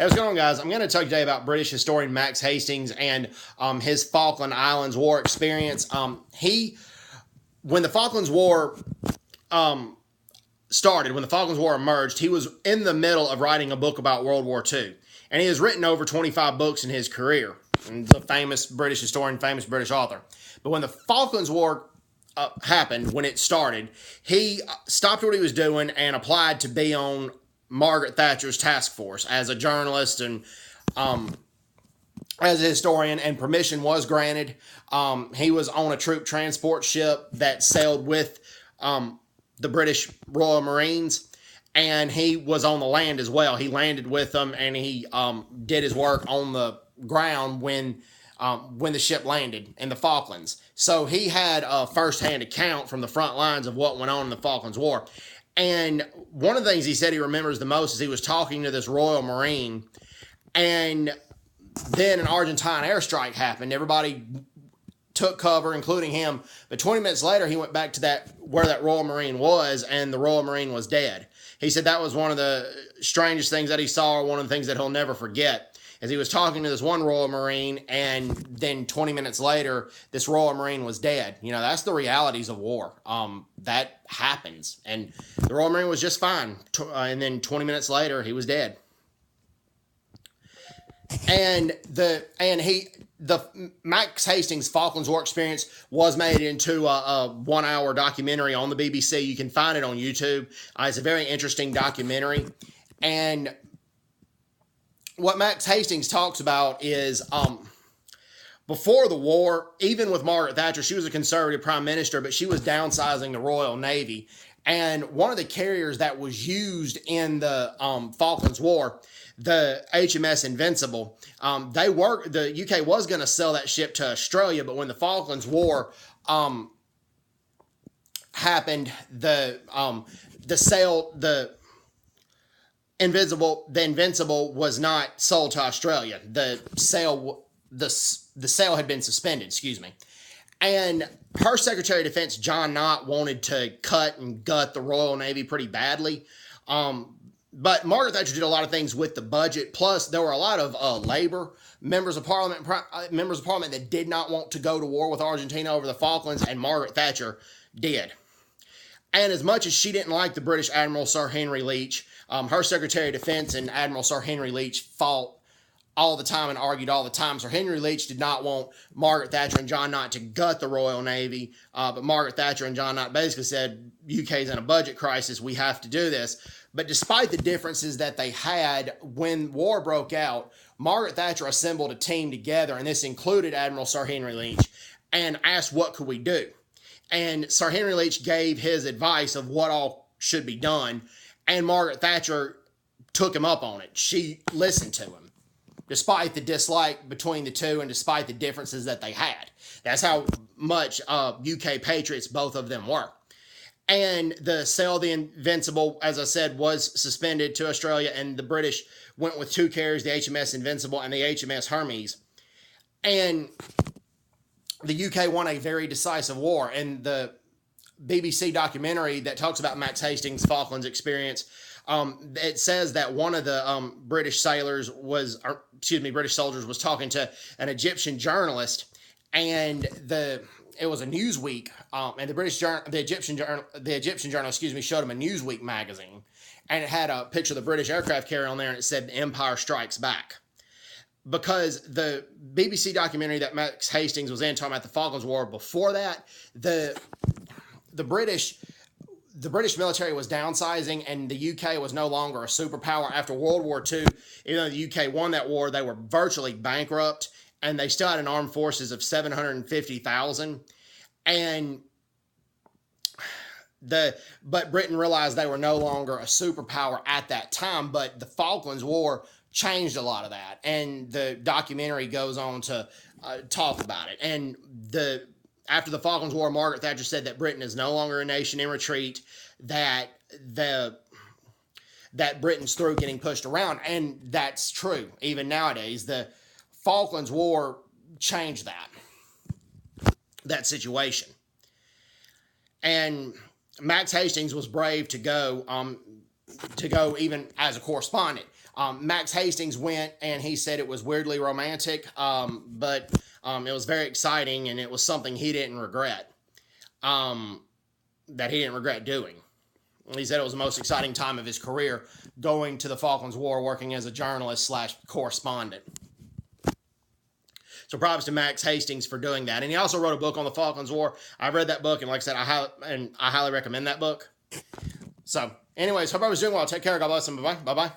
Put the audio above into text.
Hey, what's going on, guys? I'm going to talk today about British historian Max Hastings and his Falkland Islands War experience. When the Falklands War started, when the Falklands War emerged, he was in the middle of writing a book about World War II. And he has written over 25 books in his career. And he's a famous British historian, famous British author. But when the Falklands War happened, when it started, he stopped what he was doing and applied to be on Margaret Thatcher's task force as a journalist and as a historian, and permission was granted. He was on a troop transport ship that sailed with the British Royal Marines, and he was on the land as well. He landed with them, and he did his work on the ground when the ship landed in the Falklands. So he had a first-hand account from the front lines of what went on in the Falklands War. And one of the things he said he remembers the most is he was talking to this Royal Marine, and then an Argentine airstrike happened. Everybody took cover, including him. But 20 minutes later, he went back to where that Royal Marine was, and the Royal Marine was dead. He said that was one of the strangest things that he saw, or one of the things that he'll never forget. As he was talking to this one Royal Marine, and then 20 minutes later, this Royal Marine was dead. You know, that's the realities of war. That happens. And the Royal Marine was just fine. And then 20 minutes later, he was dead. And the Max Hastings Falklands War experience was made into a 1-hour documentary on the BBC. You can find it on YouTube. It's a very interesting documentary. And what Max Hastings talks about is before the war, even with Margaret Thatcher, she was a conservative prime minister, but she was downsizing the Royal Navy. And one of the carriers that was used in the Falklands War, the HMS Invincible, the UK was going to sell that ship to Australia, but when the Falklands War happened, the Invincible was not sold to Australia. The sale had been suspended, excuse me. And her Secretary of Defense, John Knott, wanted to cut and gut the Royal Navy pretty badly. But Margaret Thatcher did a lot of things with the budget. Plus, there were a lot of Labour members of Parliament that did not want to go to war with Argentina over the Falklands, and Margaret Thatcher did. And as much as she didn't like the British Admiral Sir Henry Leach, her Secretary of Defense and Admiral Sir Henry Leach fought all the time and argued all the time. Sir Henry Leach did not want Margaret Thatcher and John Knott to gut the Royal Navy, but Margaret Thatcher and John Knott basically said, UK's in a budget crisis, we have to do this. But despite the differences that they had, when war broke out, Margaret Thatcher assembled a team together, and this included Admiral Sir Henry Leach, and asked what could we do. And Sir Henry Leach gave his advice of what all should be done, and Margaret Thatcher took him up on it. She listened to him, despite the dislike between the two and despite the differences that they had. That's how much UK patriots both of them were. And the sale of the Invincible, as I said, was suspended to Australia, and the British went with two carriers, the HMS Invincible and the HMS Hermes. And the UK won a very decisive war. And the BBC documentary that talks about Max Hastings' Falklands experience, it says that one of the British soldiers was talking to an Egyptian journalist, and it was a Newsweek, and the Egyptian journalist, showed him a Newsweek magazine, and it had a picture of the British aircraft carrier on there, and it said "The Empire Strikes Back." Because the BBC documentary that Max Hastings was in, talking about the Falklands War, before that, the British military was downsizing, and the UK was no longer a superpower. After World War II, even though the UK won that war, they were virtually bankrupt, and they still had an armed forces of 750,000. But Britain realized they were no longer a superpower at that time, but the Falklands War changed a lot of that, and the documentary goes on to talk about it. And after the Falklands War, Margaret Thatcher said that Britain is no longer a nation in retreat, that Britain's through getting pushed around, and that's true. Even nowadays, the Falklands War changed that situation. And Max Hastings was brave to go even as a correspondent. Max Hastings went and he said it was weirdly romantic, but it was very exciting and it was something he didn't regret, that he didn't regret doing. He said it was the most exciting time of his career, going to the Falklands War, working as a journalist / correspondent. So props to Max Hastings for doing that. And he also wrote a book on the Falklands War. I read that book, and like I said, I highly recommend that book. So anyways, hope I was doing well. Take care. God bless, and bye-bye. Bye-bye.